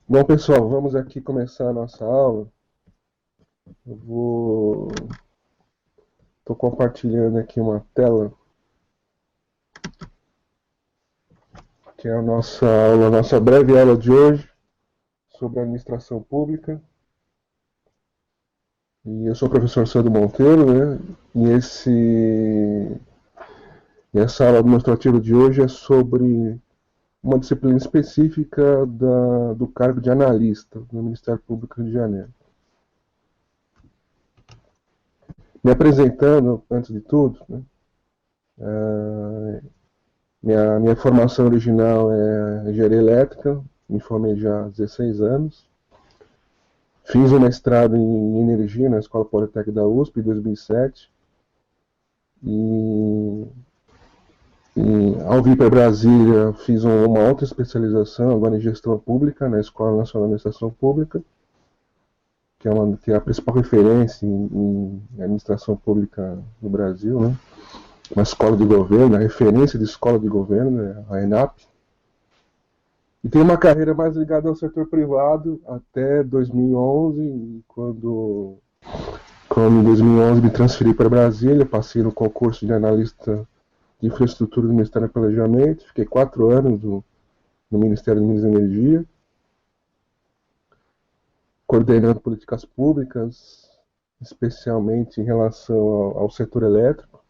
Bom, pessoal, vamos aqui começar a nossa aula. Estou compartilhando aqui uma tela, que é a nossa aula, a nossa breve aula de hoje sobre administração pública. E eu sou o professor Sandro Monteiro, né? E essa aula demonstrativa de hoje é sobre uma disciplina específica do cargo de analista no Ministério Público do Rio de Janeiro. Me apresentando, antes de tudo, né? Minha formação original é engenharia elétrica, me formei já há 16 anos. Fiz um mestrado em energia na Escola Politécnica da USP em 2007. Ao vir para Brasília, fiz uma outra especialização, agora em gestão pública, na Escola Nacional de Administração Pública, que é a principal referência em administração pública no Brasil, né? Uma escola de governo, a referência de escola de governo, né? A ENAP. E tenho uma carreira mais ligada ao setor privado até 2011, quando em 2011 me transferi para Brasília, passei no concurso de analista de infraestrutura do Ministério do Planejamento, fiquei 4 anos no Ministério de Minas e Energia, coordenando políticas públicas, especialmente em relação ao setor elétrico.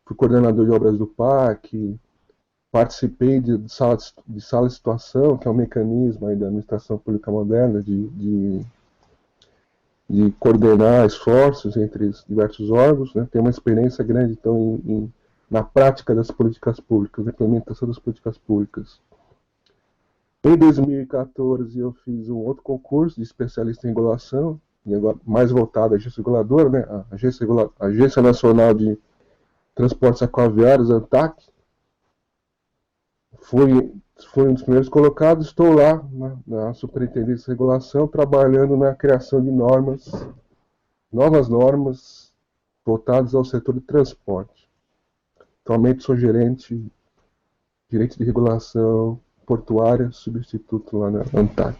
Fui coordenador de obras do PAC, participei de sala de situação, que é um mecanismo aí da administração pública moderna de coordenar esforços entre os diversos órgãos, né? Tenho uma experiência grande, então, na prática das políticas públicas, na implementação das políticas públicas. Em 2014, eu fiz um outro concurso de especialista em regulação, e agora mais voltado à agência reguladora, né? A Agência Nacional de Transportes Aquaviários, ANTAQ. Fui um dos primeiros colocados, estou lá na Superintendência de Regulação, trabalhando na criação de novas normas voltadas ao setor de transporte. Atualmente sou gerente de regulação portuária, substituto lá na ANTAQ.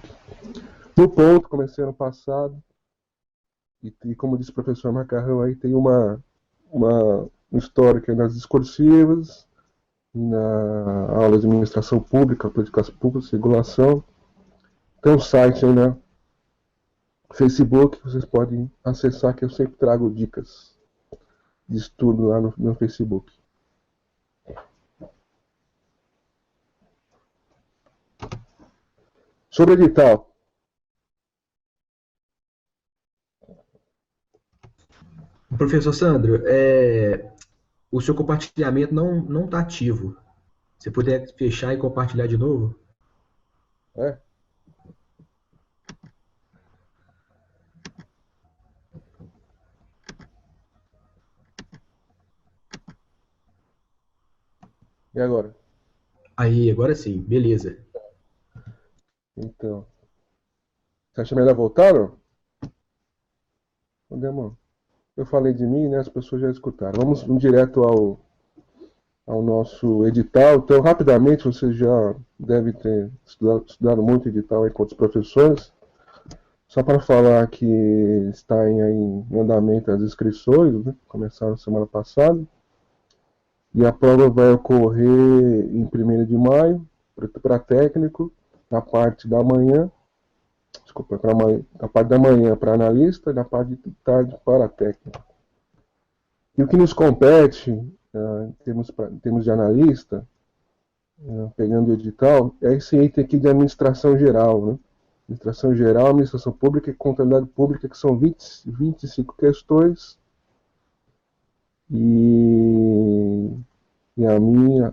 No ponto, comecei ano passado, e como disse o professor Macarrão, aí tem um histórico nas discursivas, na aula de administração pública, políticas públicas, regulação. Tem um site aí na Facebook que vocês podem acessar, que eu sempre trago dicas de estudo lá no Facebook. Sobre edital. Professor Sandro, o seu compartilhamento não está ativo. Se puder fechar e compartilhar de novo? É? E agora? Aí, agora sim, beleza. Então, você acha melhor voltar, não? Podemos. Eu falei de mim, né? As pessoas já escutaram. Vamos direto ao nosso edital. Então, rapidamente, vocês já devem ter estudado muito edital aí com outros professores. Só para falar que está em andamento as inscrições, né? Começaram semana passada. E a prova vai ocorrer em 1º de maio, para técnico, na parte da manhã. Desculpa, na parte da manhã para analista e na parte de tarde para técnico. E o que nos compete, em termos de analista, pegando o edital, é esse item aqui de administração geral, né? Administração geral, administração pública e contabilidade pública, que são 25 questões. E a minha,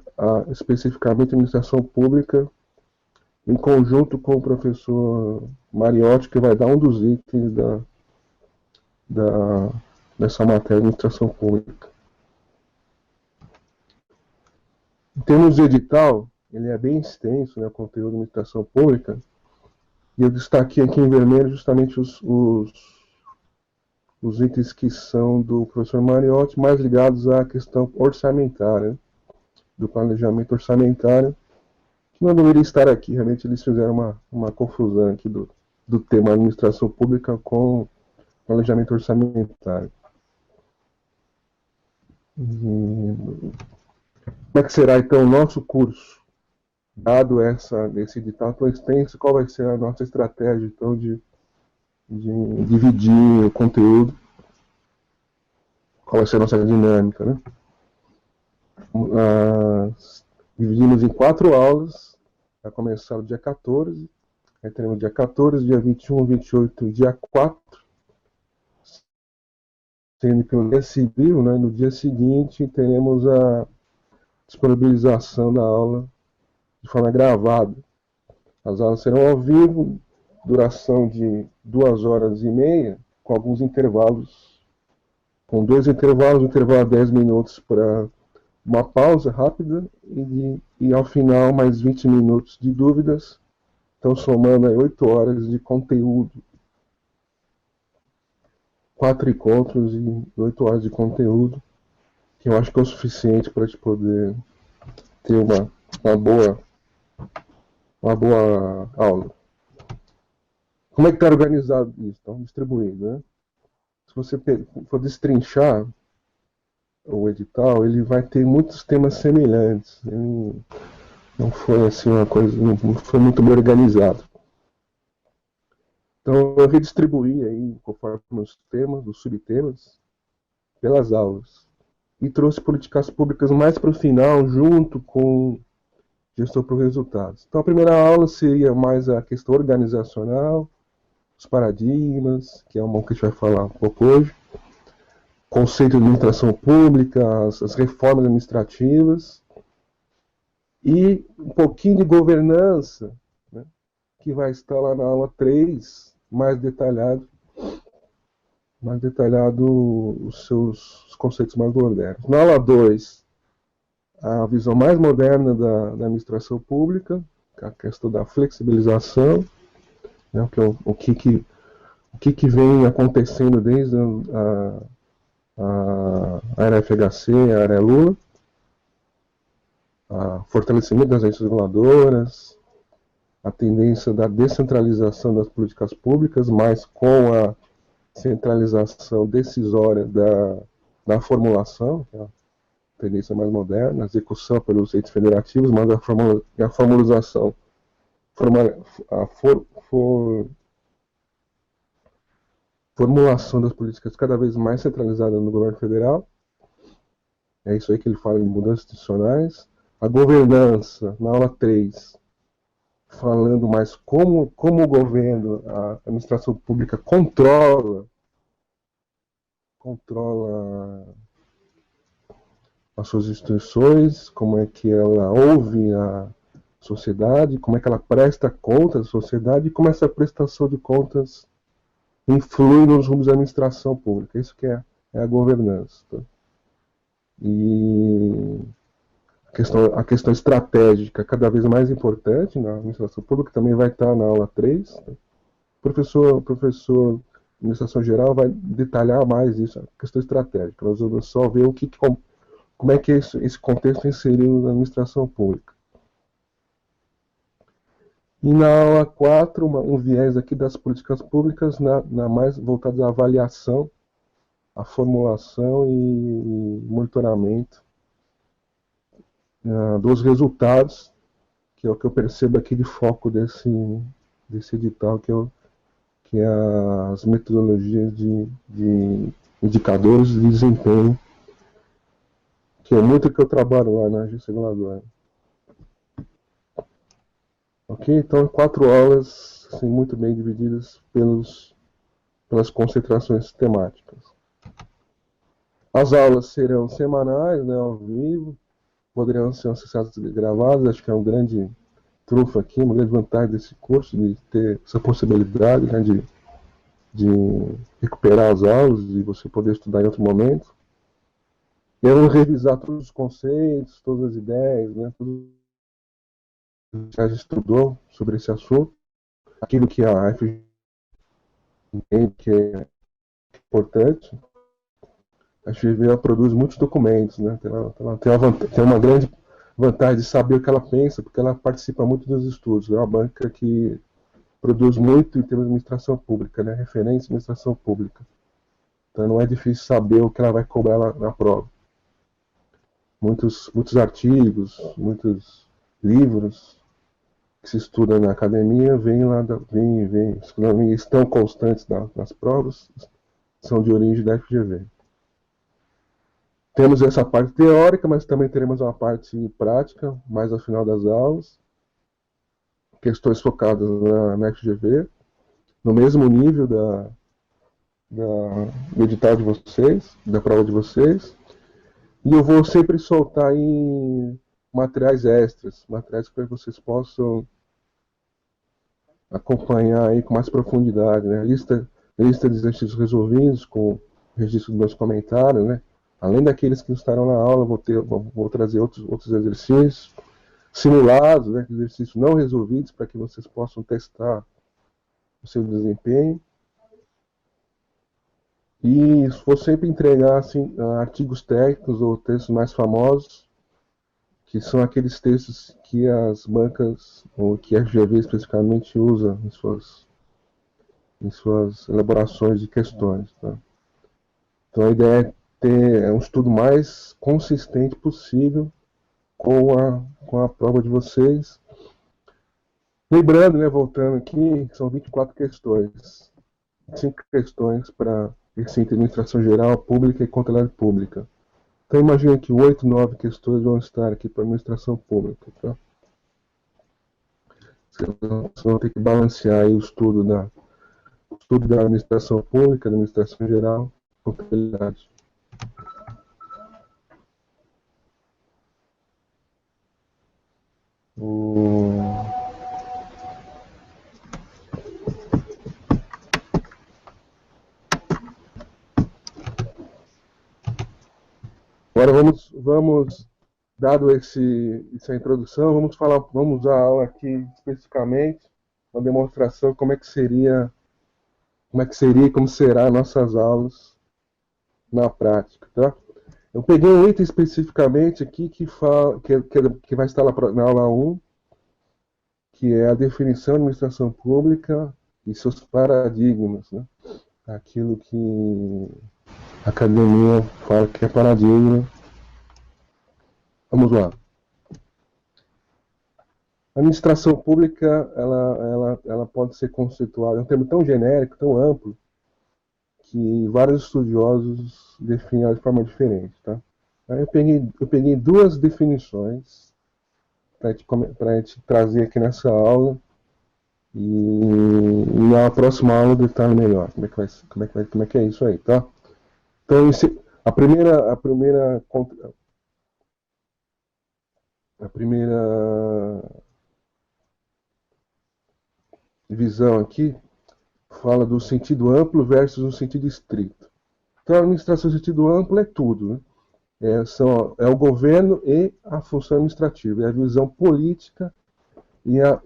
especificamente administração pública, em conjunto com o professor Mariotti, que vai dar um dos itens dessa matéria de administração pública. Em termos de edital, ele é bem extenso, né, o conteúdo de administração pública, e eu destaquei aqui em vermelho justamente os itens que são do professor Mariotti, mais ligados à questão orçamentária, do planejamento orçamentário, não deveria estar aqui. Realmente eles fizeram uma confusão aqui do tema administração pública com planejamento orçamentário. Como é que será então o nosso curso? Dado esse edital tão extenso, qual vai ser a nossa estratégia então de dividir o conteúdo? Qual vai ser a nossa dinâmica, né? Dividimos em 4 aulas, vai começar o dia 14, aí teremos dia 14, dia 21, 28 e dia 4, sendo que no dia civil, né, no dia seguinte, teremos a disponibilização da aula de forma gravada. As aulas serão ao vivo, duração de 2h30, com alguns intervalos, com 2 intervalos, um intervalo de 10 minutos para uma pausa rápida e ao final mais 20 minutos de dúvidas, então somando aí 8 horas de conteúdo. 4 encontros e 8 horas de conteúdo, que eu acho que é o suficiente para a gente poder ter uma boa aula. Como é que está organizado isso? Então, distribuído, né? Se você for destrinchar o edital, ele vai ter muitos temas semelhantes. Não foi assim uma coisa, não foi muito bem organizado. Então eu redistribuí aí, conforme os temas, os subtemas, pelas aulas. E trouxe políticas públicas mais para o final, junto com gestão por resultados. Então a primeira aula seria mais a questão organizacional, os paradigmas, que é uma que a gente vai falar um pouco hoje, conceito de administração pública, as reformas administrativas, e um pouquinho de governança, né, que vai estar lá na aula 3, mais detalhado os seus conceitos mais modernos. Na aula 2, a visão mais moderna da administração pública, a questão da flexibilização, né, o que vem acontecendo desde a era FHC, a era Lula, fortalecimento das agências reguladoras, a tendência da descentralização das políticas públicas, mas com a centralização decisória da formulação, que é a tendência mais moderna, a execução pelos entes federativos, mas a formalização, formulação das políticas cada vez mais centralizada no governo federal. É isso aí que ele fala em mudanças institucionais. A governança, na aula 3, falando mais como o governo, a administração pública controla as suas instituições, como é que ela ouve a sociedade, como é que ela presta contas à sociedade e como essa prestação de contas influi nos rumos da administração pública. Isso que é a governança. Tá? E a questão estratégica cada vez mais importante na administração pública também vai estar na aula 3. Tá? O professor de administração geral vai detalhar mais isso, a questão estratégica. Nós vamos só ver como é que esse contexto inseriu na administração pública. E na aula 4, um viés aqui das políticas públicas, na mais voltada à avaliação, à formulação e monitoramento dos resultados, que é o que eu percebo aqui de foco desse edital, que é as metodologias de indicadores de desempenho, que é muito que eu trabalho lá na agência reguladora. Ok? Então, 4 aulas assim, muito bem divididas pelas concentrações temáticas. As aulas serão semanais, né, ao vivo, poderão ser acessadas gravadas, acho que é um grande trunfo aqui, uma grande vantagem desse curso, de ter essa possibilidade, né, de recuperar as aulas, de você poder estudar em outro momento. E eu vou revisar todos os conceitos, todas as ideias, né, tudo que a gente estudou sobre esse assunto, aquilo que a FG entende que é importante. A FGV produz muitos documentos, né? Tem uma grande vantagem de saber o que ela pensa, porque ela participa muito dos estudos. É uma banca que produz muito em termos de administração pública, né? Referência em administração pública. Então não é difícil saber o que ela vai cobrar lá na prova. Muitos artigos, muitos livros que se estudam na academia vêm lá, estão constantes nas provas, são de origem da FGV. Temos essa parte teórica, mas também teremos uma parte prática, mais ao final das aulas. Questões focadas na FGV, no mesmo nível do edital de vocês, da prova de vocês. E eu vou sempre soltar em materiais extras, materiais para que vocês possam acompanhar aí com mais profundidade, né? Lista de exercícios resolvidos com registro dos meus comentários, né? Além daqueles que estarão na aula, vou trazer outros exercícios simulados, né? Exercícios não resolvidos para que vocês possam testar o seu desempenho. E vou sempre entregar assim, artigos técnicos ou textos mais famosos, que são aqueles textos que as bancas, ou que a FGV especificamente usa em suas elaborações de questões. Tá? Então a ideia é ter um estudo mais consistente possível com a prova de vocês. Lembrando, né, voltando aqui, são 24 questões. 5 questões para esse administração geral, pública e contabilidade pública. Então imagina que 8, 9 questões vão estar aqui para administração pública. Tá? Vocês vão ter que balancear aí o estudo da administração pública, administração geral, contabilidade. Agora dado essa introdução, vamos usar a aula aqui especificamente, uma demonstração como será nossas aulas na prática, tá? Eu peguei um item especificamente aqui que vai estar na aula 1, que é a definição de administração pública e seus paradigmas, né? Aquilo que a academia fala que é paradigma. Vamos lá. A administração pública, ela pode ser conceituada, é um termo tão genérico, tão amplo, que vários estudiosos definem ela de forma diferente, tá? Aí eu peguei duas definições para a gente trazer aqui nessa aula e na próxima aula eu detalhe melhor como é que é isso aí, tá? Então a primeira visão aqui fala do sentido amplo versus o sentido estrito. Então a administração em sentido amplo é tudo, né? É o governo e a função administrativa, é a visão política e a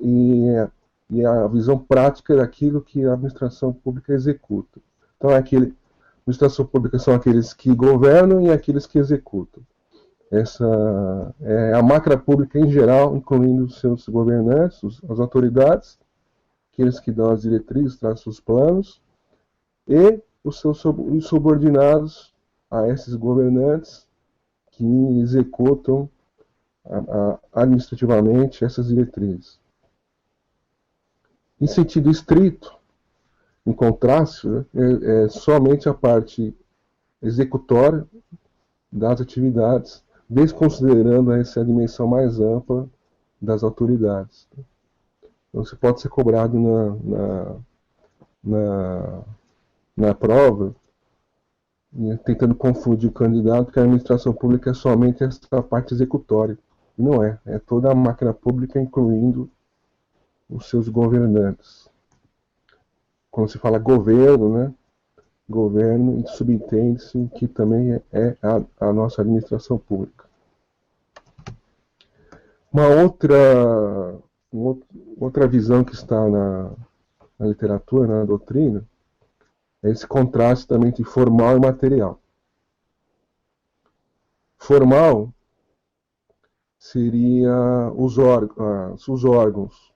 visão prática daquilo que a administração pública executa. Então a administração pública são aqueles que governam e aqueles que executam. Essa é a máquina pública em geral, incluindo os seus governantes, as autoridades, aqueles que dão as diretrizes, traçam os planos, e os seus subordinados a esses governantes que executam administrativamente essas diretrizes. Em sentido estrito, em contraste, né, é somente a parte executória das atividades, desconsiderando essa dimensão mais ampla das autoridades. Então, você pode ser cobrado na prova, tentando confundir o candidato, que a administração pública é somente essa parte executória. E não é. É toda a máquina pública, incluindo os seus governantes. Quando se fala governo, né? Governo, subentende-se que também é a nossa administração pública. Uma outra visão que está na literatura, na doutrina, é esse contraste também entre formal e material. Formal seria os órgãos.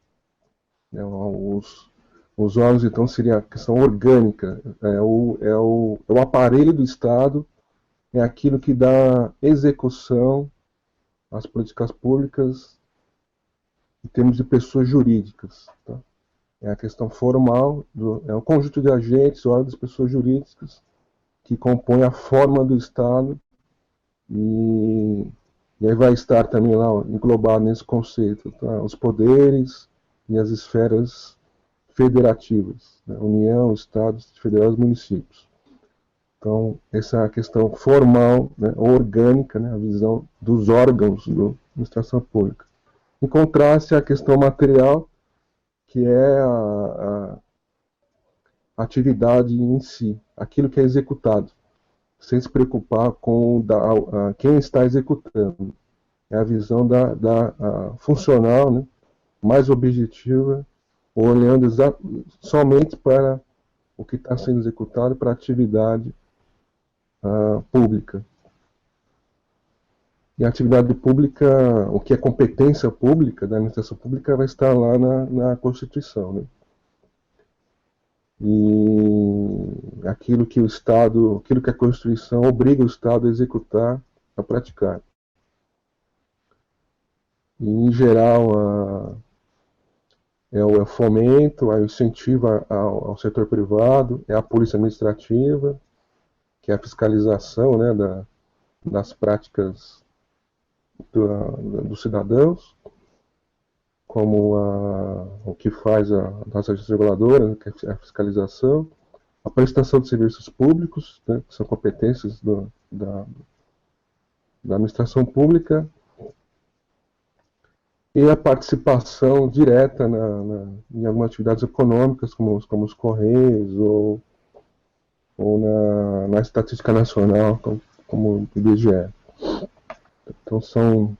Né? Os órgãos, então, seria a questão orgânica. É o aparelho do Estado, é aquilo que dá execução às políticas públicas em termos de pessoas jurídicas. Tá? É a questão formal, é o conjunto de agentes, órgãos, pessoas jurídicas, que compõem a forma do Estado, e aí vai estar também lá englobado nesse conceito, tá? Os poderes e as esferas federativas, né? União, Estados, Federais e municípios. Então, essa é a questão formal, né, orgânica, né, a visão dos órgãos da administração pública. Em contraste, a questão material, que é a atividade em si, aquilo que é executado, sem se preocupar com quem está executando. É a visão a funcional, né, mais objetiva, olhando somente para o que está sendo executado, para a atividade pública. E a atividade pública, o que é competência pública da administração pública, vai estar lá na Constituição, né? E aquilo que o Estado, aquilo que a Constituição obriga o Estado a executar, a praticar. E, em geral, é o fomento, é o incentivo ao setor privado, é a polícia administrativa, que é a fiscalização, né, das práticas dos cidadãos, como o que faz as agências reguladoras, que é a fiscalização, a prestação de serviços públicos, né, que são competências da administração pública, e a participação direta em algumas atividades econômicas, como os Correios, ou na estatística nacional, como o IBGE. Então, são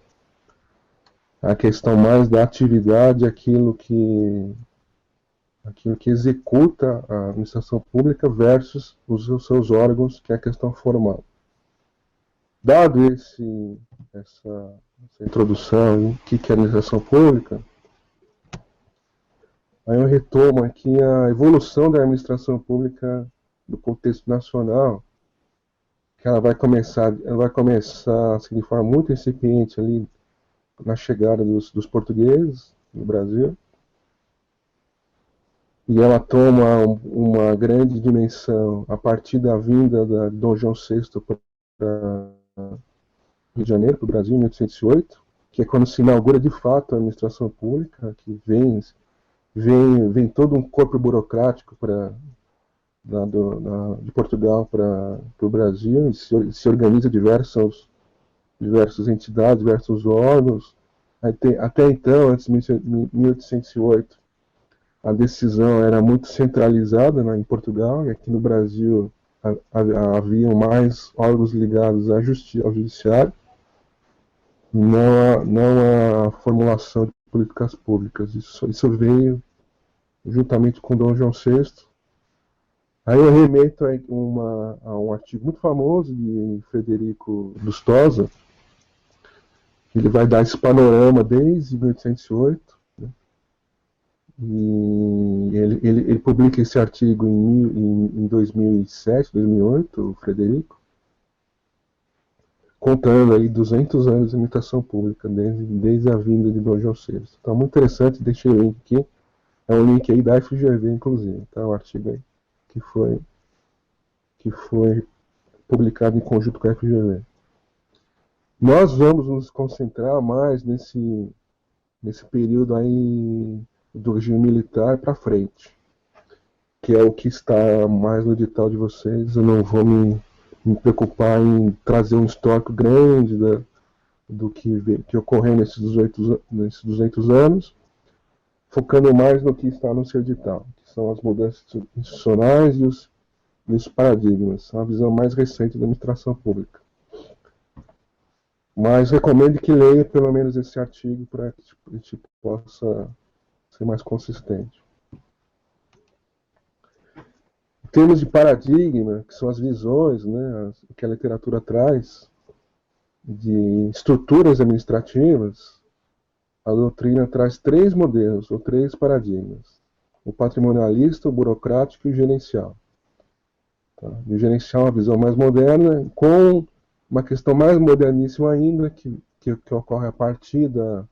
a questão mais da atividade, aquilo que executa a administração pública versus os seus órgãos, que é a questão formal. Dado essa introdução em o que é a administração pública, aí eu retomo aqui a evolução da administração pública do contexto nacional, que ela vai começar assim, de forma muito incipiente ali na chegada dos portugueses no Brasil, e ela toma uma grande dimensão a partir da vinda de Dom João VI para Rio de Janeiro, para o Brasil, em 1808, que é quando se inaugura de fato a administração pública, que vem todo um corpo burocrático de Portugal para o Brasil, e se organiza diversas entidades, diversos órgãos. Até então, antes de 1808, a decisão era muito centralizada, né, em Portugal, e aqui no Brasil haviam mais órgãos ligados ao judiciário, não a formulação de políticas públicas. Isso veio juntamente com Dom João VI. Aí eu remeto a um artigo muito famoso de Frederico Lustosa, que ele vai dar esse panorama desde 1808, né? E ele publica esse artigo em 2007, 2008, o Frederico, contando aí 200 anos de administração pública, desde a vinda de Dom João VI. Então, muito interessante, deixei o link aqui. É um link aí da FGV, inclusive, tá? O artigo aí, que foi publicado em conjunto com a FGV. Nós vamos nos concentrar mais nesse período aí do regime militar para frente, que é o que está mais no edital de vocês. Eu não vou me preocupar em trazer um histórico grande do que ocorreu nesses 200 anos, focando mais no que está no seu edital, que são as mudanças institucionais e os paradigmas, a visão mais recente da administração pública. Mas recomendo que leia pelo menos esse artigo para que a gente possa ser mais consistente. Em termos de paradigma, que são as visões, né, que a literatura traz, de estruturas administrativas, a doutrina traz 3 modelos, ou 3 paradigmas. O patrimonialista, o burocrático e o gerencial. Tá? O gerencial é uma visão mais moderna, com uma questão mais moderníssima ainda, que ocorre a partir do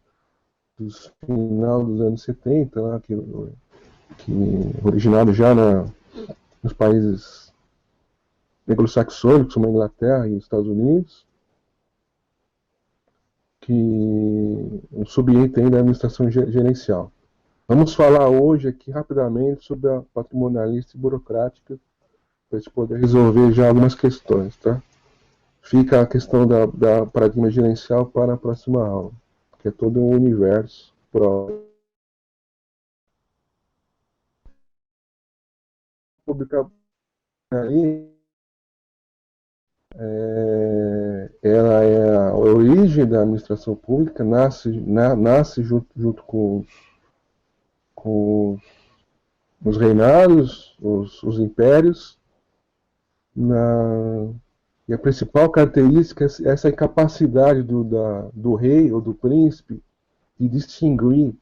final dos anos 70, lá, que originado já nos países anglo-saxônicos, como a Inglaterra e os Estados Unidos, que um subitem da administração gerencial. Vamos falar hoje aqui rapidamente sobre a patrimonialista e burocrática, para a gente poder resolver já algumas questões, tá? Fica a questão da paradigma gerencial para a próxima aula, que é todo um universo próprio. Publicar aí, ela é a origem da administração pública, nasce junto com os reinados, os impérios, e a principal característica é essa incapacidade do rei ou do príncipe de distinguir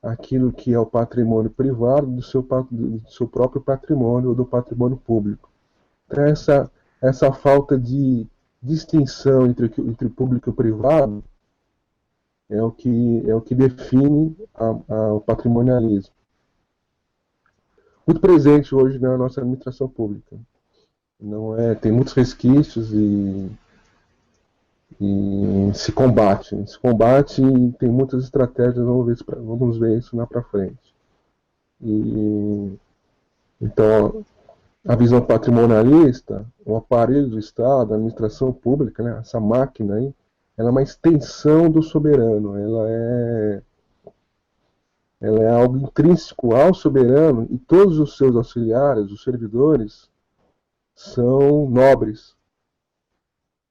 aquilo que é o patrimônio privado do seu próprio patrimônio ou do patrimônio público. Então, essa falta de distinção entre público e privado é o que define o patrimonialismo. Muito presente hoje na nossa administração pública. Não é, tem muitos resquícios e se combate e tem muitas estratégias, vamos ver isso lá para frente. Então, a visão patrimonialista, o aparelho do Estado, a administração pública, né, essa máquina aí, ela é uma extensão do soberano, ela é algo intrínseco ao soberano, e todos os seus auxiliares, os servidores, são nobres.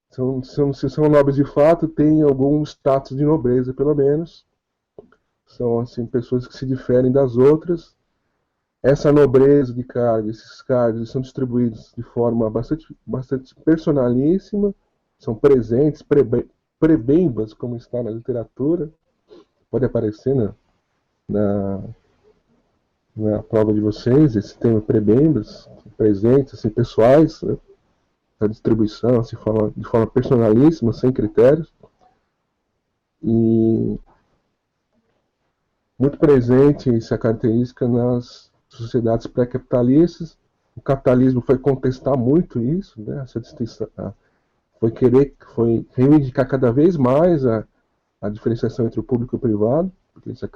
Se são nobres de fato, têm algum status de nobreza, pelo menos. São assim, pessoas que se diferem das outras. Essa nobreza de cargos, esses cargos são distribuídos de forma bastante personalíssima, são presentes, prebembas, como está na literatura, pode aparecer na prova de vocês, esse termo prebembas, presentes, assim, pessoais, né? A distribuição de forma personalíssima, sem critérios, e muito presente essa característica nas sociedades pré-capitalistas. O capitalismo foi contestar muito isso, né? Essa distinção, foi reivindicar cada vez mais a diferenciação entre o público e o privado, porque isso é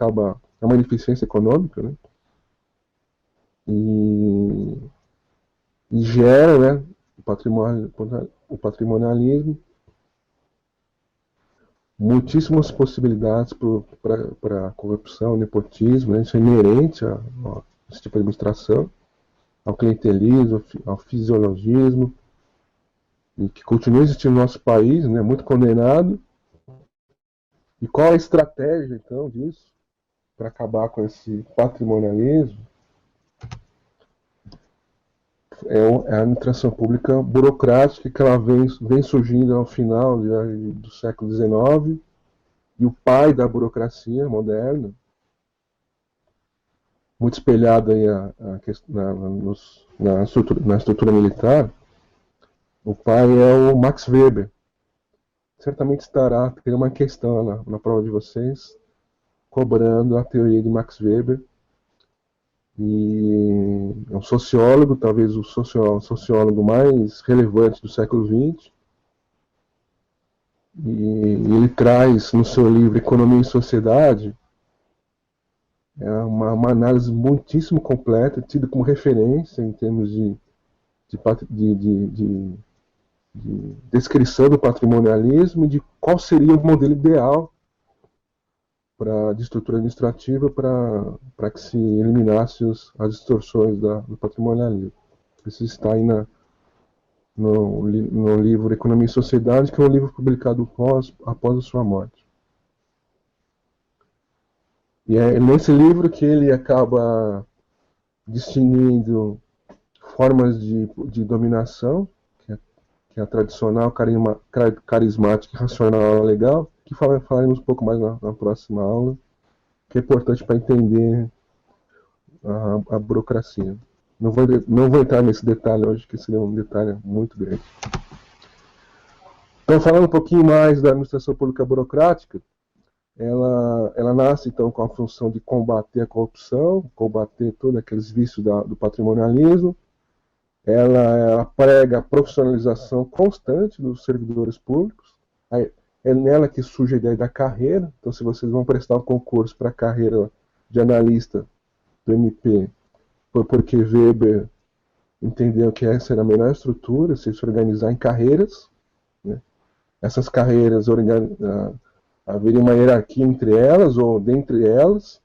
uma ineficiência econômica, né? E gera, né, o patrimonialismo, muitíssimas possibilidades para corrupção, nepotismo, né? Isso é inerente a esse tipo de administração, ao clientelismo, ao fisiologismo, e que continua existindo no nosso país, né? Muito condenado. E qual a estratégia, então, disso, para acabar com esse patrimonialismo? É a administração pública burocrática, que ela vem surgindo ao final do século XIX, e o pai da burocracia moderna, muito espelhado aí na estrutura militar. O pai é o Max Weber. Certamente tem uma questão na prova de vocês, cobrando a teoria de Max Weber. E é um sociólogo, talvez o sociólogo mais relevante do século XX. E ele traz no seu livro Economia e Sociedade uma análise muitíssimo completa, tida como referência em termos de descrição do patrimonialismo e de qual seria o modelo ideal de estrutura administrativa para que se eliminasse as distorções do patrimonialismo. Isso está aí no livro Economia e Sociedade, que é um livro publicado após a sua morte. E é nesse livro que ele acaba distinguindo formas de dominação, que é a tradicional, carismática e racional legal, que falaremos um pouco mais na próxima aula, que é importante para entender a burocracia. Não vou entrar nesse detalhe hoje, que seria um detalhe muito grande. Então, falando um pouquinho mais da administração pública burocrática, ela nasce, então, com a função de combater a corrupção, combater todos aqueles vícios do patrimonialismo. Ela prega a profissionalização constante dos servidores públicos. É nela que surge a ideia da carreira. Então, se vocês vão prestar um concurso para a carreira de analista do MP, foi porque Weber entendeu que essa era a melhor estrutura, se organizar em carreiras, né? Essas carreiras, haveria uma hierarquia entre elas, ou dentre elas,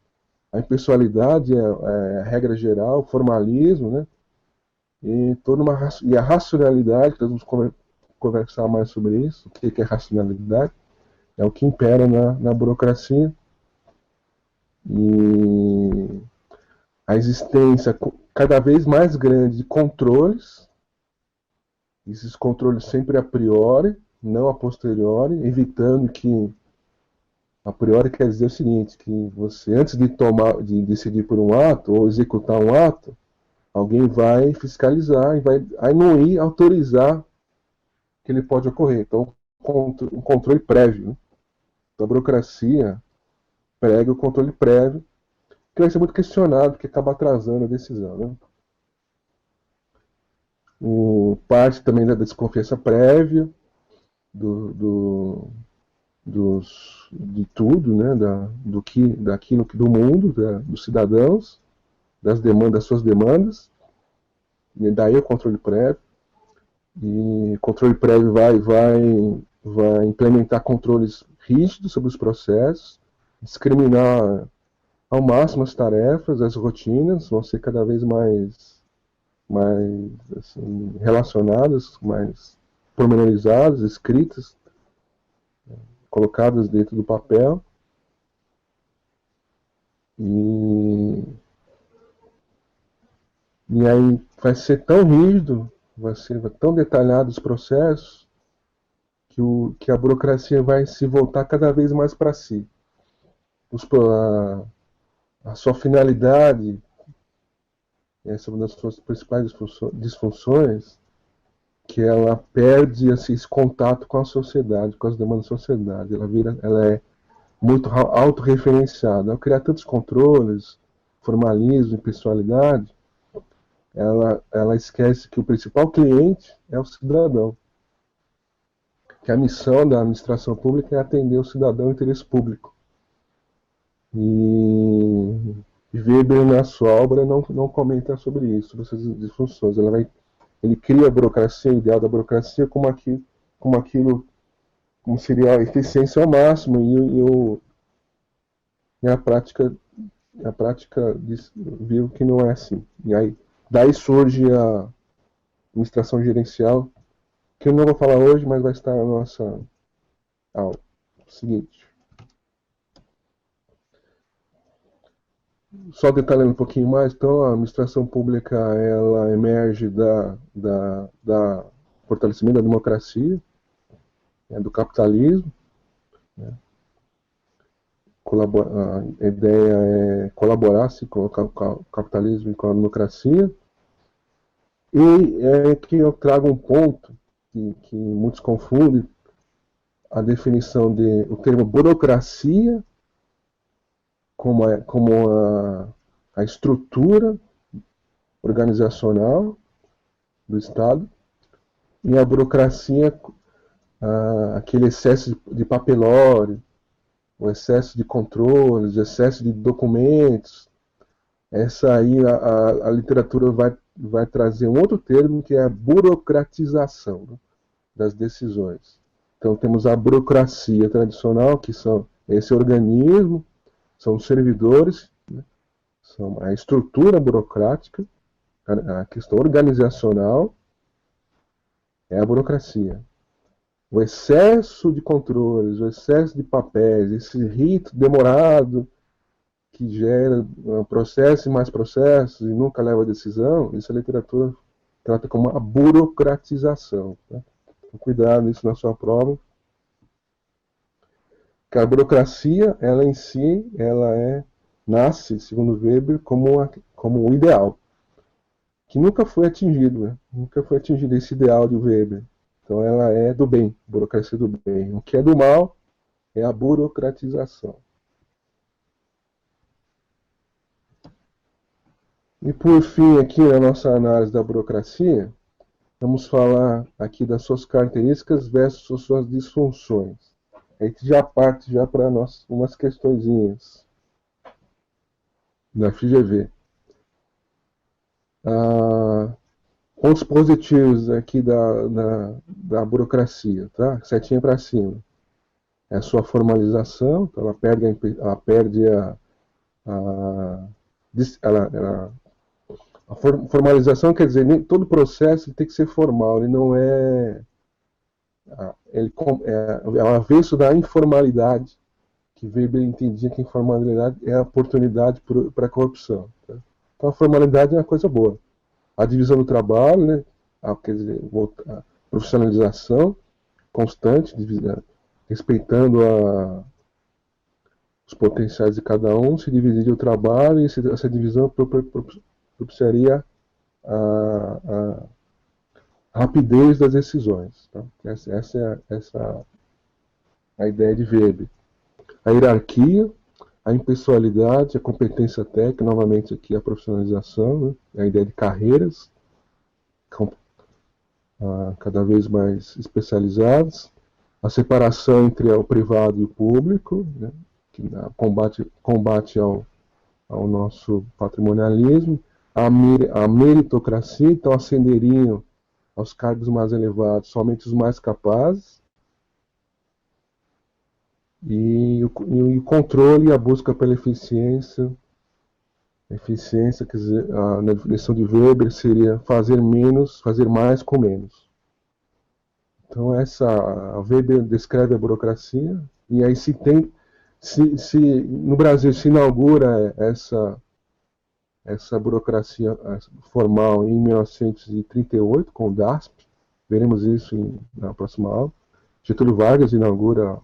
a impessoalidade é a regra geral, o formalismo, né? E a racionalidade, que nós vamos conversar mais sobre isso, o que é racionalidade, é o que impera na burocracia. E a existência cada vez mais grande de controles, esses controles sempre a priori, não a posteriori, evitando que a priori quer dizer o seguinte, que você, antes de decidir por um ato ou executar um ato, alguém vai fiscalizar e vai anuir, autorizar que ele pode ocorrer. Então, um controle prévio. Né? Então, a burocracia prega o controle prévio, que vai ser muito questionado, que acaba atrasando a decisão. Né? Parte também da desconfiança prévia, de tudo, né? Do mundo, dos cidadãos, das suas demandas, e daí o controle prévio. E o controle prévio vai implementar controles rígidos sobre os processos, discriminar ao máximo as tarefas, as rotinas, vão ser cada vez mais assim, relacionadas, mais pormenorizadas, escritas, colocadas dentro do papel. E aí vai ser tão rígido, vai ser tão detalhado os processos, que a burocracia vai se voltar cada vez mais para si. A sua finalidade, essa é uma das suas principais disfunções, que ela perde assim, esse contato com a sociedade, com as demandas da sociedade. Ela é muito autorreferenciada. Ao criar tantos controles, formalismo e pessoalidade, ela esquece que o principal cliente é o cidadão. Que a missão da administração pública é atender o cidadão ao interesse público. E Weber, na sua obra, não comenta sobre isso, sobre essas disfunções. Ele cria a burocracia, o ideal da burocracia, como seria a eficiência ao máximo, e a prática viu que não é assim. E aí, daí surge a administração gerencial, que eu não vou falar hoje, mas vai estar na nossa aula. Seguinte. Só detalhando um pouquinho mais, então, a administração pública ela emerge da fortalecimento da democracia, do capitalismo. Né? A ideia é colaborar com o capitalismo e com a democracia. E é que eu trago um ponto que muitos confundem, a definição o termo burocracia como a estrutura organizacional do Estado, e a burocracia, aquele excesso de papelório, o excesso de controles, o excesso de documentos. Essa aí a literatura vai trazer um outro termo, que é a burocratização, né, das decisões. Então temos a burocracia tradicional, que são esse organismo, são os servidores, né, são a estrutura burocrática, a questão organizacional é a burocracia. O excesso de controles, o excesso de papéis, esse rito demorado que gera processo e mais processos e nunca leva a decisão, isso a literatura trata como a burocratização. Tá? cuidado isso na sua prova. Que a burocracia, ela em si, nasce, segundo Weber, como o ideal, que nunca foi atingido, né? Nunca foi atingido esse ideal de Weber. Então ela é do bem, burocracia do bem. O que é do mal é a burocratização. E por fim, aqui na nossa análise da burocracia, vamos falar aqui das suas características versus suas disfunções. A gente já parte já para umas questõezinhas da FGV. Pontos positivos aqui da burocracia, tá? Setinha para cima. É a sua formalização, então ela perde a formalização, quer dizer, nem todo processo tem que ser formal, ele não é. É o avesso da informalidade, que Weber entendia que a informalidade é a oportunidade para a corrupção. Tá? Então a formalidade é uma coisa boa. A divisão do trabalho, né? Quer dizer, a profissionalização constante, respeitando os potenciais de cada um, se dividir o trabalho, e essa divisão propiciaria a rapidez das decisões. Tá? Essa é a ideia de Weber. A hierarquia, a impessoalidade, a competência técnica, novamente aqui a profissionalização, né? A ideia de carreiras, cada vez mais especializadas, a separação entre o privado e o público, né? Que combate ao nosso patrimonialismo, a meritocracia, então ascenderiam aos cargos mais elevados somente os mais capazes, e o controle e a busca pela eficiência, quer dizer, na definição de Weber seria fazer mais com menos. Então a Weber descreve a burocracia, e aí no Brasil se inaugura essa burocracia formal em 1938 com o DASP, veremos isso na próxima aula. Getúlio Vargas inaugura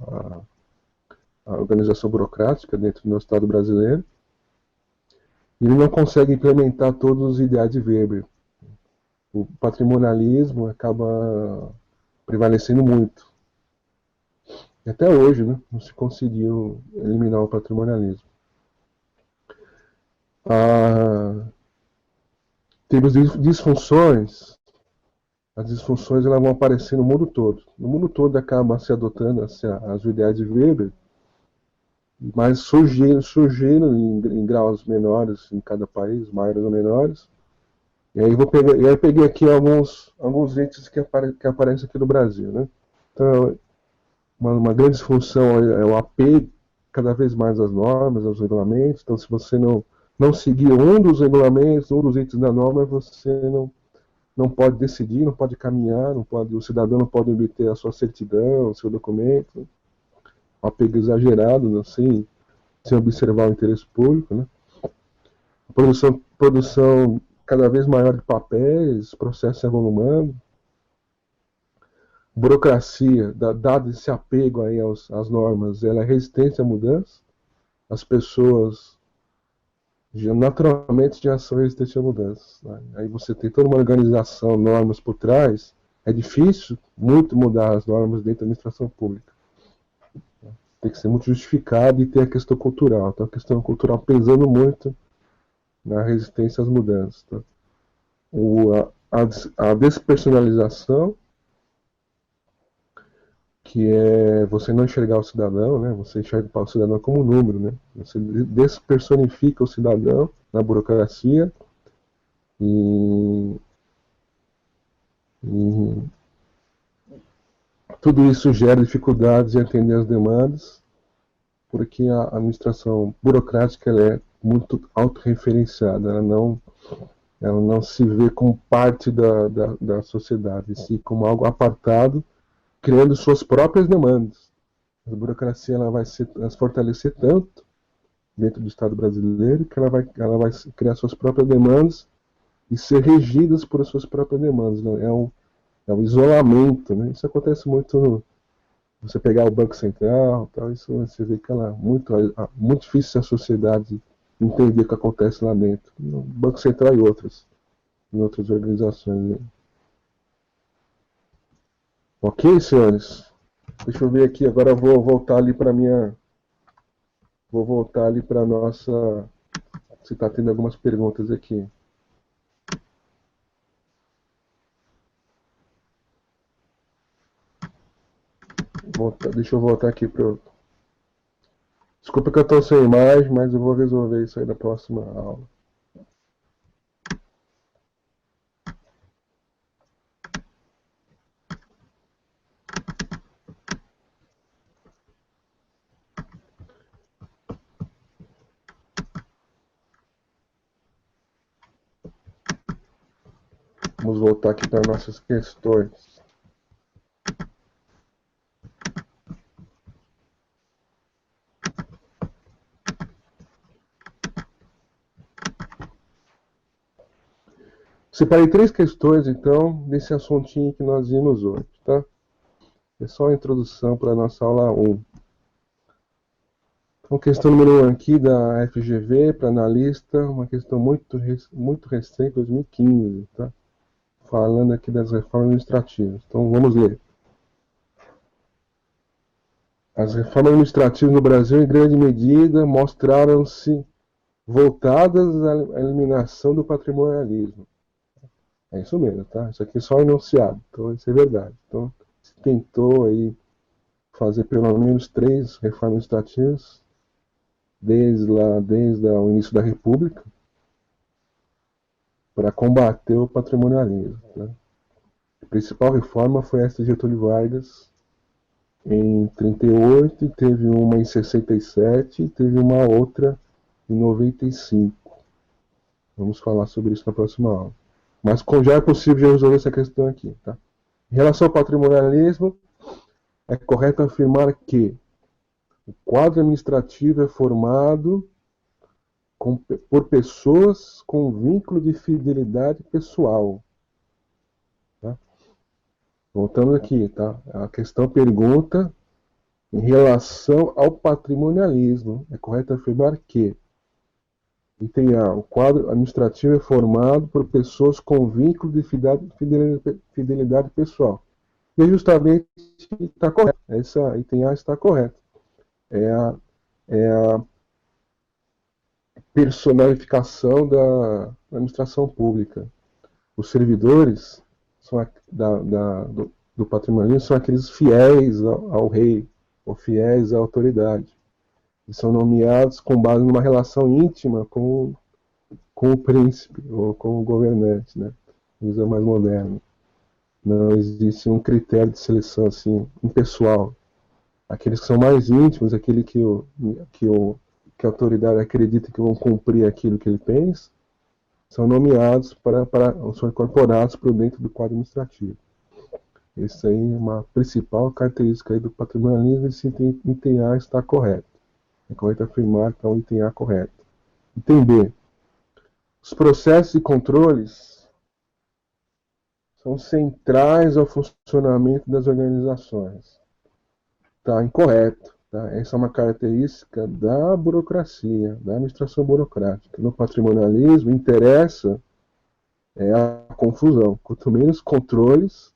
a organização burocrática dentro do Estado brasileiro. E ele não consegue implementar todos os ideais de Weber. O patrimonialismo acaba prevalecendo muito. E até hoje, né, não se conseguiu eliminar o patrimonialismo. Temos disfunções. As disfunções elas vão aparecer no mundo todo. No mundo todo acaba se adotando as ideais de Weber, mas surgiram em graus menores em cada país, maiores ou menores. E aí eu peguei aqui alguns itens que aparecem aqui no Brasil, né? Então, uma grande disfunção é o apego cada vez mais às normas, aos regulamentos. Então, se você não seguir um dos regulamentos, um dos itens da norma, você não pode decidir, não pode caminhar, o cidadão não pode obter a sua certidão, o seu documento. Um apego exagerado, né, sem observar o interesse público, né? A produção cada vez maior de papéis, processos se avolumando. Burocracia, dado esse apego aí às normas, ela é resistente à mudança. As pessoas naturalmente já são resistentes à mudança. Né? Aí você tem toda uma organização, normas por trás. É difícil muito mudar as normas dentro da administração pública. Tem que ser muito justificado e ter a questão cultural. Então a questão cultural pesando muito na resistência às mudanças. Tá? A despersonalização, que é você não enxergar o cidadão, né? Você enxerga o cidadão como um número, né? Você despersonifica o cidadão na burocracia e tudo isso gera dificuldades em atender as demandas, porque a administração burocrática ela é muito autorreferenciada, ela não se vê como parte da sociedade, se como algo apartado, criando suas próprias demandas. A burocracia ela vai se fortalecer tanto dentro do Estado brasileiro que ela vai criar suas próprias demandas e ser regidas por suas próprias demandas. Né? é o isolamento, né? Isso acontece muito no, você pegar o Banco Central, tal, isso você vê que ela muito difícil a sociedade entender o que acontece lá dentro, no Banco Central e em outras organizações. Né? Ok, senhores? Deixa eu ver aqui, agora eu vou voltar ali para minha, vou voltar ali para nossa, se está tendo algumas perguntas aqui. Deixa eu voltar aqui para. Desculpa que eu estou sem imagem, mas eu vou resolver isso aí na próxima aula. Vamos voltar aqui para nossas questões. Separei 3 questões, então, desse assuntinho que nós vimos hoje, tá? É só a introdução para a nossa aula 1. Então, questão número 1 aqui da FGV, para analista, uma questão muito recente, 2015, tá? Falando aqui das reformas administrativas. Então, vamos ler. As reformas administrativas no Brasil, em grande medida, mostraram-se voltadas à eliminação do patrimonialismo. É isso mesmo, tá? Isso aqui é só enunciado, então isso é verdade. Então, se tentou aí fazer pelo menos 3 reformas administrativas desde o início da República para combater o patrimonialismo. Né? A principal reforma foi essa de Getúlio Vargas em 38, teve uma em 67 e teve uma outra em 95. Vamos falar sobre isso na próxima aula. Mas já é possível já resolver essa questão aqui. Tá? Em relação ao patrimonialismo, é correto afirmar que o quadro administrativo é formado por pessoas com vínculo de fidelidade pessoal. Tá? Voltando aqui, tá? A questão pergunta em relação ao patrimonialismo. É correto afirmar que item A, o quadro administrativo é formado por pessoas com vínculo de fidelidade pessoal. E justamente está correto. Essa item A está correto. É a personalificação da administração pública. Os servidores são do patrimonialismo são aqueles fiéis ao rei, ou fiéis à autoridade. Eles são nomeados com base numa relação íntima com o príncipe, ou com o governante, né? Usa mais moderno. Não existe um critério de seleção assim, impessoal. Aqueles que são mais íntimos, aquele que a autoridade acredita que vão cumprir aquilo que ele pensa, são nomeados são incorporados para dentro do quadro administrativo. Essa aí é uma principal característica aí do patrimonialismo, esse item A está correto. É correto afirmar que é um item A correto. Item B. Os processos e controles são centrais ao funcionamento das organizações. Está incorreto. Tá? Essa é uma característica da burocracia, da administração burocrática. No patrimonialismo, interessa a confusão. Quanto menos controles,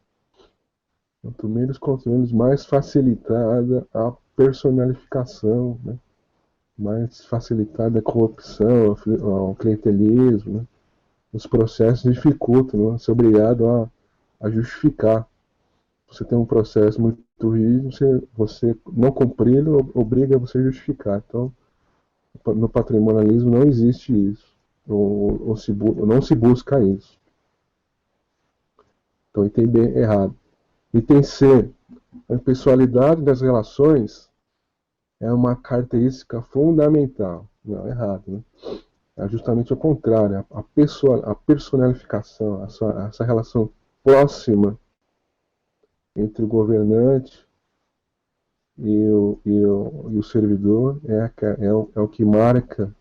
mais facilitada a personalificação, né? Mais facilitada a corrupção, o clientelismo. Né? Os processos dificultam, né? Você é obrigado a justificar. Você tem um processo muito rígido, você não cumpri-lo obriga você a justificar. Então, no patrimonialismo não existe isso, ou não se busca isso. Então, item B errado. Item C, a impessoalidade das relações é uma característica fundamental. Não, errado. Né? É justamente o contrário, a personalificação, essa relação próxima entre o governante e o servidor é o que marca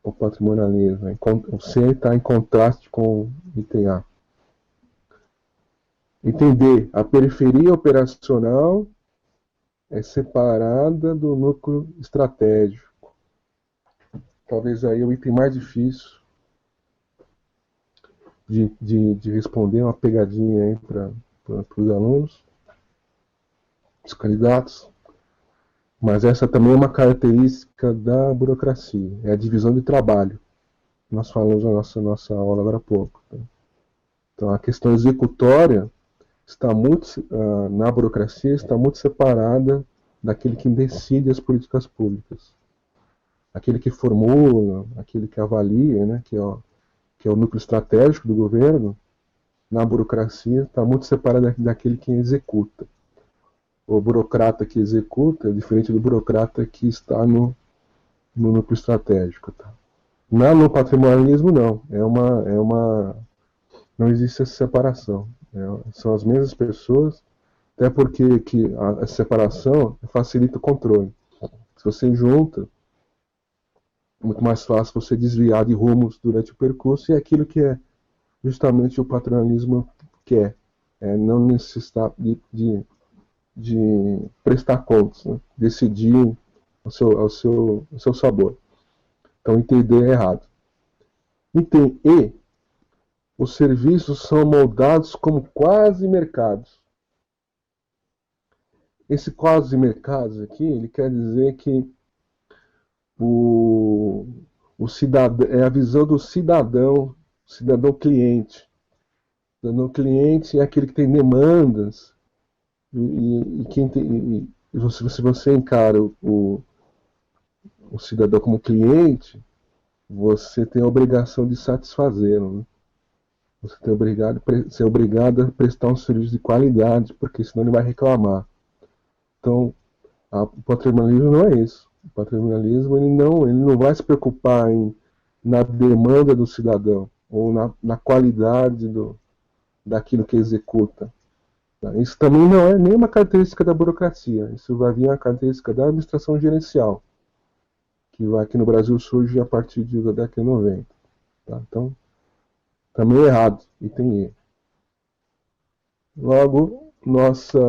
o patrimonialismo. O C está em contraste com o item A. Entender, a periferia operacional é separada do núcleo estratégico. Talvez aí o item mais difícil de responder, uma pegadinha aí para os alunos, os candidatos. Mas essa também é uma característica da burocracia, é a divisão de trabalho. Nós falamos na nossa aula agora há pouco. Então, a questão executória está muito, na burocracia, está muito separada daquele que decide as políticas públicas. Aquele que formula, aquele que avalia, né, que é o núcleo estratégico do governo, na burocracia está muito separado daquele que executa. O burocrata que executa é diferente do burocrata que está no núcleo estratégico. Tá? No patrimonialismo, não. Não existe essa separação. São as mesmas pessoas, até porque a separação facilita o controle. Se você junta, é muito mais fácil você desviar de rumos durante o percurso, e é aquilo que é justamente o patrimonialismo quer. Não necessitar de prestar contas, né? Decidir ao seu sabor. Então, entender é errado. Item E, os serviços são moldados como quase mercados. Esse quase mercados aqui, ele quer dizer que o cidadão, é a visão do cidadão cliente. O cidadão cliente é aquele que tem demandas, se você encara o cidadão como cliente, você tem a obrigação de satisfazê-lo. Né? Você é obrigado a prestar um serviço de qualidade, porque senão ele vai reclamar. Então, o patrimonialismo não é isso. O patrimonialismo ele não vai se preocupar na demanda do cidadão ou na qualidade daquilo que executa. Isso também não é nenhuma característica da burocracia. Isso vai vir a característica da administração gerencial, que aqui no Brasil surge a partir da década de 90. Tá? Então, também é errado, item E. Logo, nosso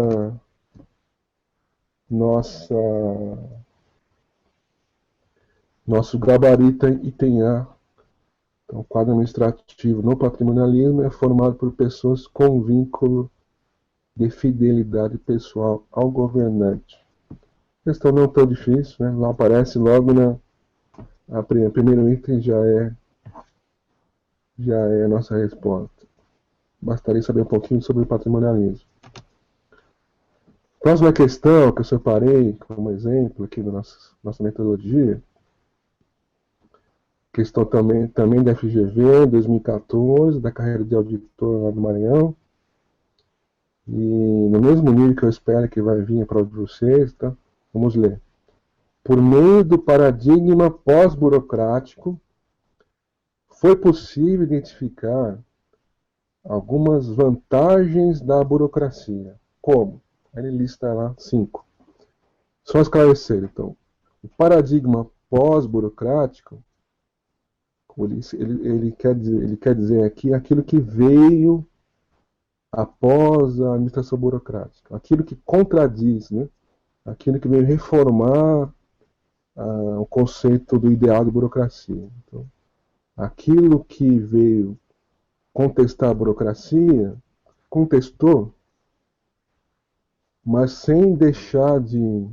gabarito é item A. Então, o quadro administrativo no patrimonialismo é formado por pessoas com vínculo de fidelidade pessoal ao governante. Questão não tão difícil, né? Lá aparece logo primeiro item já é a nossa resposta. Bastaria saber um pouquinho sobre o patrimonialismo. Próxima questão que eu separei como exemplo aqui da nossa metodologia, questão também da FGV, 2014, da carreira de auditor lá do Maranhão. E no mesmo nível que eu espero que vai vir para vocês, tá? Vamos ler. Por meio do paradigma pós-burocrático, foi possível identificar algumas vantagens da burocracia. Como? Ele lista lá 5. Só esclarecer, então. O paradigma pós-burocrático, ele quer dizer aqui aquilo que veio após a administração burocrática. Aquilo que contradiz, né? Aquilo que veio reformar o conceito do ideal de burocracia. Então, aquilo que veio contestar a burocracia, contestou, mas sem deixar de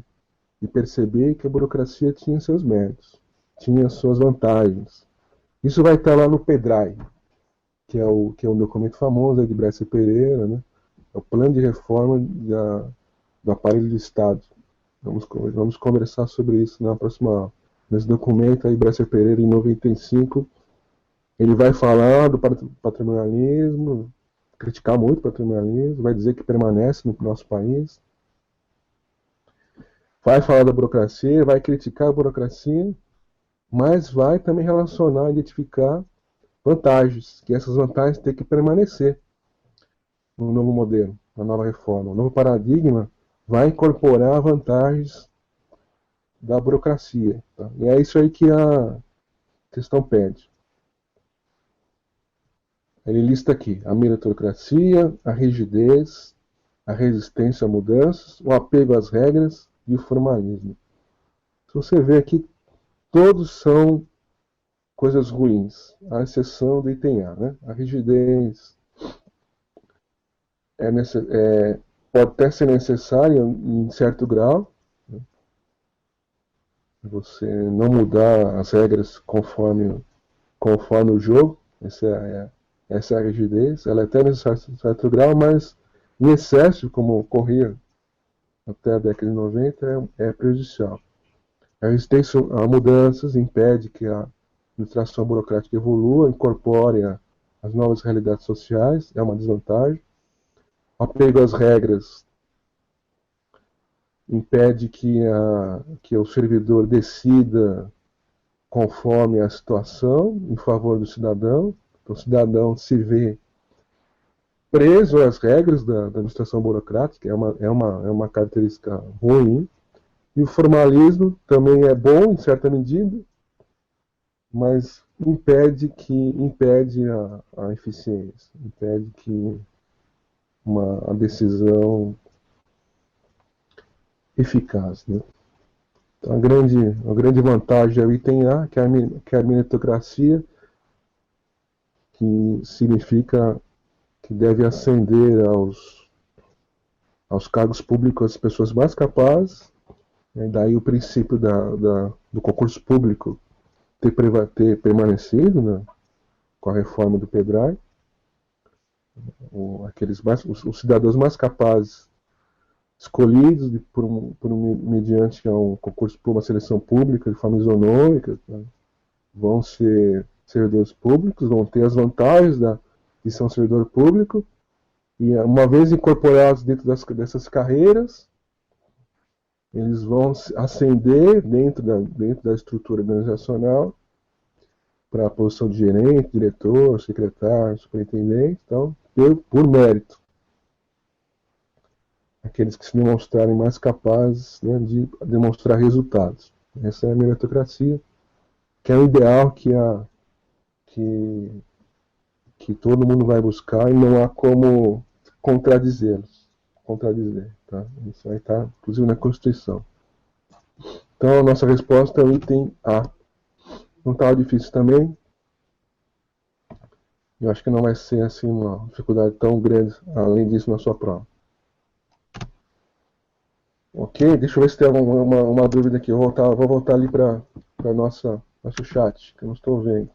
perceber que a burocracia tinha seus méritos, tinha suas vantagens. Isso vai estar lá no PEDRAI, que é um documento famoso de Bresser Pereira, né? É o plano de reforma do aparelho do Estado. Vamos conversar sobre isso na próxima aula. Nesse documento aí, Bresser Pereira, em 95, ele vai falar do patrimonialismo, criticar muito o patrimonialismo, vai dizer que permanece no nosso país, vai falar da burocracia, vai criticar a burocracia, mas vai também relacionar, identificar vantagens, que essas vantagens têm que permanecer no novo modelo, na nova reforma. O novo paradigma vai incorporar vantagens da burocracia. Tá? E é isso aí que a questão pede. Ele lista aqui a meritocracia, a rigidez, a resistência a mudanças, o apego às regras e o formalismo. Se você vê aqui, todos são coisas ruins, à exceção do item A, né? A rigidez pode até ser necessária em certo grau, né? Você não mudar as regras conforme o jogo, essa é a rigidez, ela é até necessária em certo grau, mas em excesso, como ocorria até a década de 90, é prejudicial. A resistência a mudanças impede que a administração burocrática evolua, incorpore as novas realidades sociais, é uma desvantagem. O apego às regras impede que o servidor decida conforme a situação, em favor do cidadão. Então, o cidadão se vê preso às regras da administração burocrática, é uma característica ruim. E o formalismo também é bom, em certa medida, mas impede a eficiência, impede que a decisão eficaz, né? Então, a grande vantagem é o item A, que é a meritocracia, que significa que deve ascender aos cargos públicos as pessoas mais capazes, né? Daí o princípio do concurso público ter permanecido, né, com a reforma do PEDRAI. Os cidadãos mais capazes escolhidos mediante um concurso por uma seleção pública de forma isonômica, né, vão ser servidores públicos, vão ter as vantagens de ser um servidor público, e uma vez incorporados dentro dessas carreiras, eles vão ascender dentro da estrutura organizacional para a posição de gerente, diretor, secretário, superintendente, então, por mérito. Aqueles que se demonstrarem mais capazes, né, de demonstrar resultados. Essa é a meritocracia, que é o ideal que todo mundo vai buscar e não há como contradizer. Tá? Isso aí está, inclusive, na Constituição. Então, a nossa resposta é o item A. Não estava difícil também. Eu acho que não vai ser assim uma dificuldade tão grande, além disso, na sua prova. Ok? Deixa eu ver se tem uma dúvida aqui. Vou voltar ali para nosso chat, que eu não estou vendo.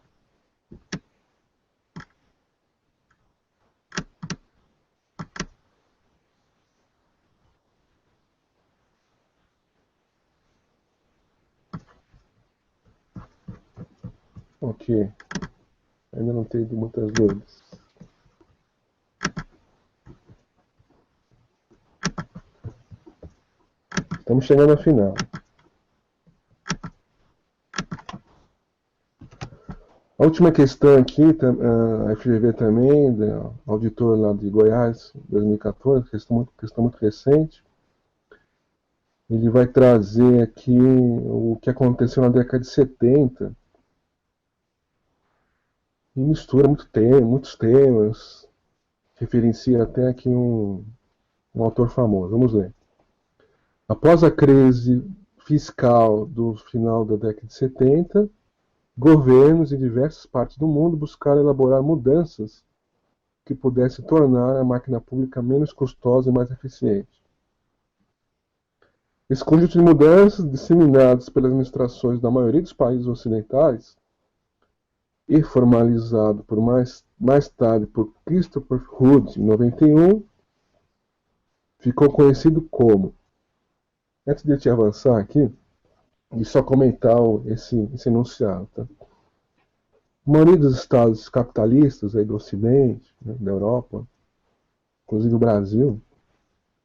Ok. Ainda não tenho muitas dúvidas. Estamos chegando ao final. A última questão aqui, a FGV também, auditor lá de Goiás, 2014, questão muito recente. Ele vai trazer aqui o que aconteceu na década de 70. E mistura muitos temas. Referencia até aqui um autor famoso. Vamos ler. Após a crise fiscal do final da década de 70, governos em diversas partes do mundo buscaram elaborar mudanças que pudessem tornar a máquina pública menos custosa e mais eficiente. Esse conjunto de mudanças, disseminadas pelas administrações da maioria dos países ocidentais e formalizado mais tarde por Christopher Hood, em 91, ficou conhecido como... Antes de eu te avançar aqui, e só comentar esse enunciado. Tá? A maioria dos estados capitalistas aí do Ocidente, né, da Europa, inclusive o Brasil,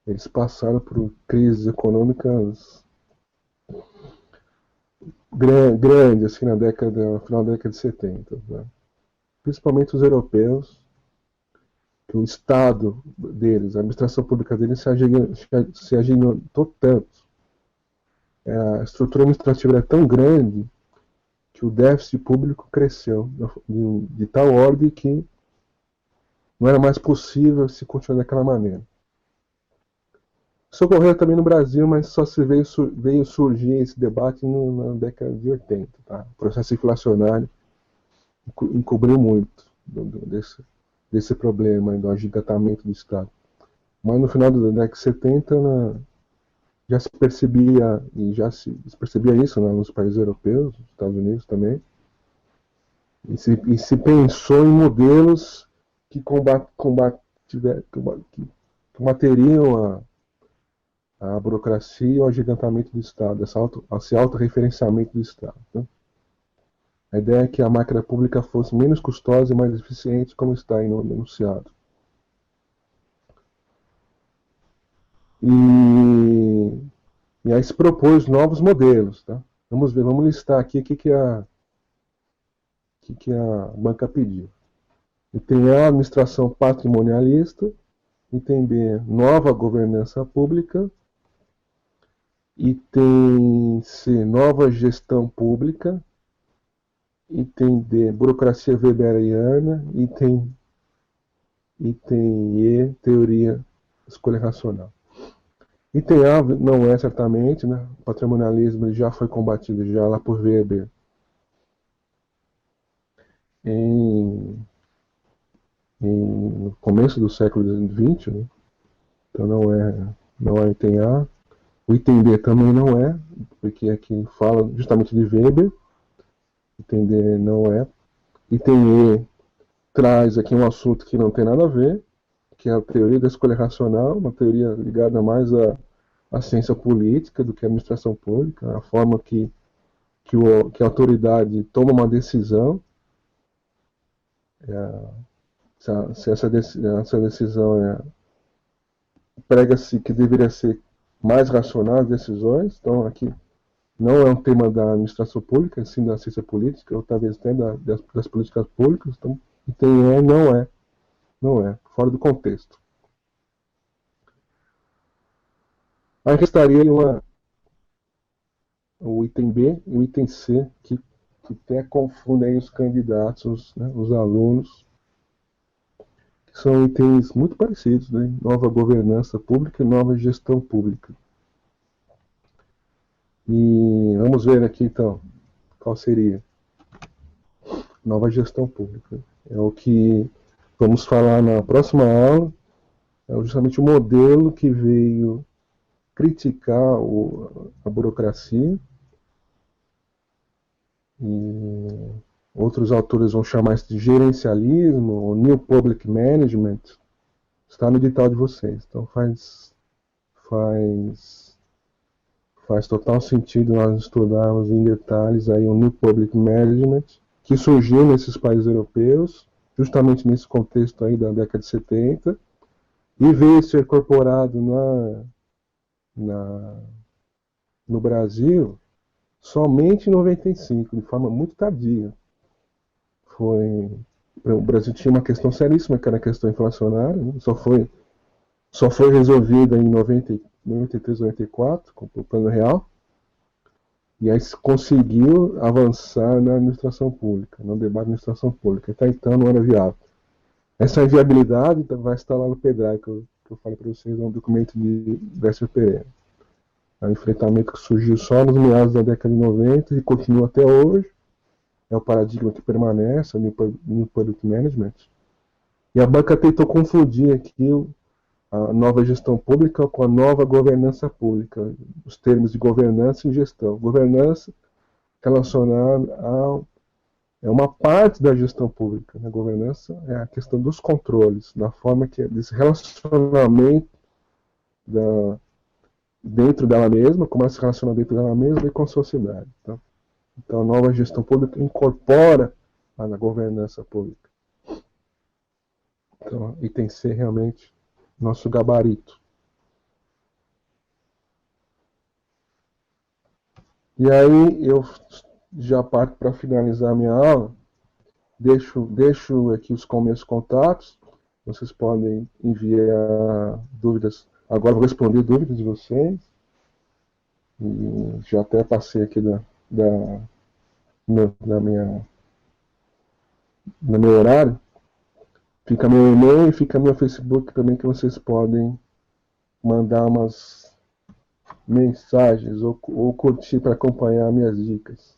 eles passaram por crises econômicas grandes assim, no final da década de 70. Né? Principalmente os europeus, que o Estado deles, a administração pública deles se agigantou tanto. A estrutura administrativa era tão grande que o déficit público cresceu de tal ordem que não era mais possível se continuar daquela maneira. Isso ocorreu também no Brasil, mas só se veio surgir esse debate na década de 80. Tá? O processo inflacionário encobriu muito desse problema do agigantamento do Estado. Mas no final da década de 70, já se percebia, e se percebia isso, né, nos países europeus, nos Estados Unidos também, e se pensou em modelos que combateriam a burocracia e o agigantamento do Estado, esse autorreferenciamento do Estado. Né? A ideia é que a máquina pública fosse menos custosa e mais eficiente, como está aí no enunciado. E aí se propôs novos modelos. Tá? Vamos listar aqui o que a banca pediu. Item A, administração patrimonialista. Item B, nova governança pública. Item C, nova gestão pública. Item D, burocracia weberiana. Item E, teoria escolha racional. Item A não é certamente, né? O patrimonialismo já foi combatido já lá por Weber no começo do século XX, né? Então não é item A. O item B também não é, porque aqui fala justamente de Weber. Item D não é. Item E traz aqui um assunto que não tem nada a ver, que é a teoria da escolha racional, uma teoria ligada mais à ciência política do que à administração pública, a forma que a autoridade toma uma decisão, se essa decisão prega-se que deveria ser mais racional as decisões. Então aqui não é um tema da administração pública, sim da ciência política, ou talvez até das políticas públicas. Então, item E não é, fora do contexto. Aí restaria o item B e o item C, que até confundem os candidatos, né, os alunos, que são itens muito parecidos, né? Nova governança pública e nova gestão pública. E vamos ver aqui então qual seria nova gestão pública. É o que vamos falar na próxima aula. É justamente o modelo que veio criticar a burocracia. E outros autores vão chamar isso de gerencialismo ou New Public Management. Está no edital de vocês. Então faz total sentido nós estudarmos em detalhes aí o New Public Management, que surgiu nesses países europeus, justamente nesse contexto aí da década de 70, e veio ser incorporado no Brasil somente em 95, de forma muito tardia. O Brasil tinha uma questão seríssima, que era a questão inflacionária, né? Só foi resolvida em 93, 94, com o Plano Real, e aí se conseguiu avançar na administração pública, no debate da administração pública. Até então não era viável. Essa inviabilidade vai estar lá no PEDRAI, que eu falei para vocês, é um documento de Décio Pereira. É um enfrentamento que surgiu só nos meados da década de 90 e continua até hoje. É o paradigma que permanece, o New Public Management. E a banca tentou confundir aqui a nova gestão pública com a nova governança pública, os termos de governança e gestão. Governança relacionada é uma parte da gestão pública. A governança é a questão dos controles, da forma que desse relacionamento dentro dela mesma, como ela se relaciona dentro dela mesma e com a sociedade. Tá? Então, a nova gestão pública incorpora a governança pública. Então, e tem que ser realmente nosso gabarito. E aí, eu já parto para finalizar a minha aula. Deixo aqui os meus contatos. Vocês podem enviar dúvidas. Agora vou responder dúvidas de vocês. E já até passei aqui no meu horário. Fica meu e-mail e fica meu Facebook também, que vocês podem mandar umas mensagens ou curtir para acompanhar minhas dicas.